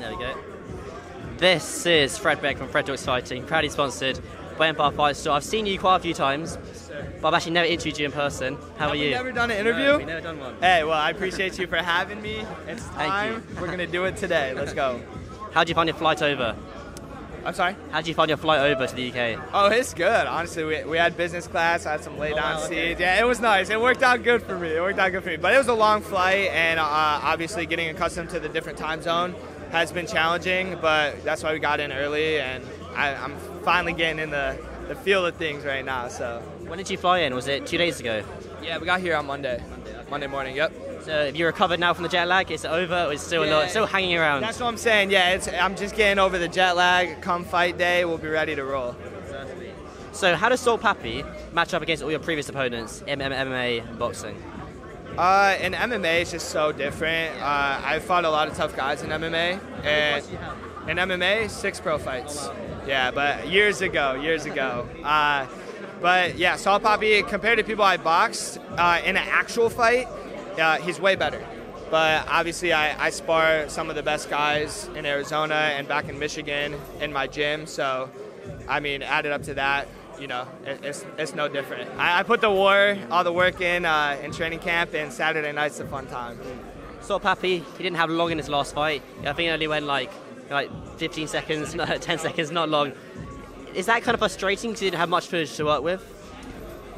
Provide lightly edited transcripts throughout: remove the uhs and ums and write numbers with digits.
There we go. This is Fred Beck from Fred Talks Fighting, proudly sponsored by Empire Fight Store. I've seen you quite a few times, but I've actually never interviewed you in person. How are you? Have we never done an interview? No, we've never done one. Hey, well, I appreciate you for having me. It's time. We're going to do it today. Let's go. How'd you find your flight over? I'm sorry? How'd you find your flight over to the UK? Oh, it's good. Honestly, we had business class. I had some lay-down seats. Yeah, it was nice. It worked out good for me. But it was a long flight, and obviously getting accustomed to the different time zone has been challenging, but that's why we got in early, and I'm finally getting in the feel of things right now. So. When did you fly in? Was it 2 days ago? Yeah, we got here on Monday. Monday morning, yep. So have you recovered now from the jet lag? Is it over, or is it still hanging around? That's what I'm saying. Yeah, I'm just getting over the jet lag. Come fight day, we'll be ready to roll. Exactly. So how does Salt Papi match up against all your previous opponents in MMA and boxing? In MMA, it's just so different. I've fought a lot of tough guys in MMA. And in MMA, 6 pro fights. Oh, wow. Yeah, but years ago. But yeah, Salt Papi, compared to people I boxed, in an actual fight, he's way better. But obviously I spar some of the best guys in Arizona and back in Michigan in my gym. So, I mean, added up to that, you know, it's no different. I put all the work in training camp, and Saturday night's a fun time. Salt Papi, he didn't have long in his last fight. I think it only went like 15 seconds, 10 seconds, not long. Is that kind of frustrating because you didn't have much footage to work with?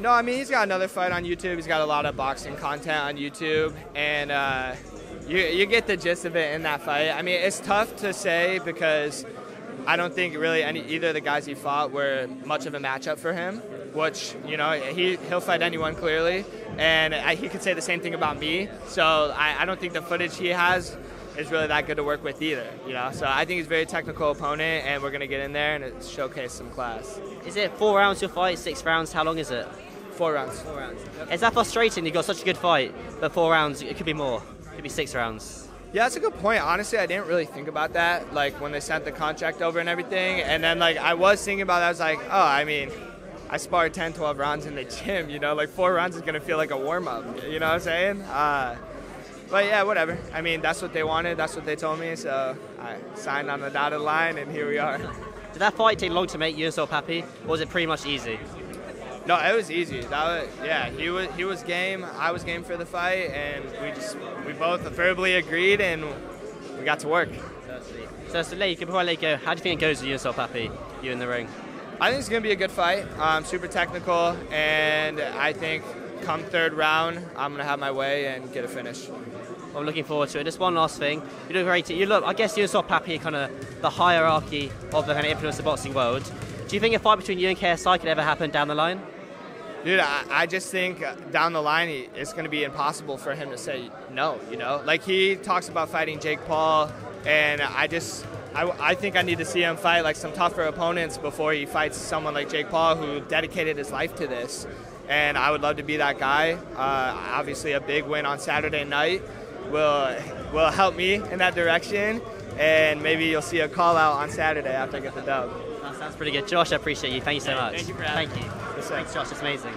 No, I mean, he's got another fight on YouTube. He's got a lot of boxing content on YouTube, and you get the gist of it in that fight. I mean, it's tough to say because I don't think really either of the guys he fought were much of a matchup for him, which, you know, he'll fight anyone clearly, and he could say the same thing about me. So I don't think the footage he has is really that good to work with either, you know. So I think he's a very technical opponent, and we're going to get in there and showcase some class. Is it 4 rounds your fight, 6 rounds? How long is it? 4 rounds. 4 rounds. Yep. Is that frustrating? You've got such a good fight, but 4 rounds, it could be more. It could be 6 rounds. Yeah, that's a good point. Honestly, I didn't really think about that, like, when they sent the contract over and everything. And then, like, I was thinking about it. I was like, oh, I mean, I sparred 10, 12 rounds in the gym, you know? Like, 4 rounds is going to feel like a warm-up, you know what I'm saying? But yeah, whatever. I mean, that's what they wanted. That's what they told me. So I signed on the dotted line, and here we are. Did that fight take long to make, you and Salt Papi, or was it pretty much easy? No, it was easy. He was game. I was game for the fight, and we both verbally agreed, and we got to work. So before I let you go, how do you think it goes with you and Salt Papi, you in the ring? I think it's going to be a good fight. Super technical, and I think come 3rd round, I'm going to have my way and get a finish. Well, I'm looking forward to it. Just one last thing. You look great. I guess you and Salt Papi are kind of the hierarchy of the kind of influence of the boxing world. Do you think a fight between you and KSI could ever happen down the line? Dude, I just think down the line it's going to be impossible for him to say no, you know? Like, he talks about fighting Jake Paul, and I think I need to see him fight like some tougher opponents before he fights someone like Jake Paul, who dedicated his life to this. And I would love to be that guy. Obviously, a big win on Saturday night will help me in that direction, and maybe you'll see a call out on Saturday after I get the dub. That sounds pretty good. Josh, I appreciate you. Thank you so much. Thank you for having me. Thank you. Thanks, Josh. It's amazing.